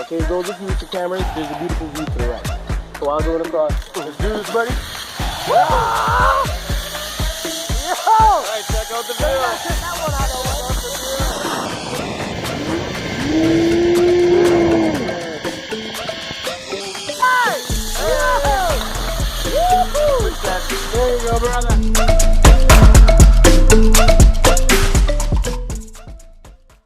okay? Those of you with your cameras, there's a beautiful view to the right. So I'll go across. Let's do this, buddy. Alright, check out the view. Check that one out. There you go, brother.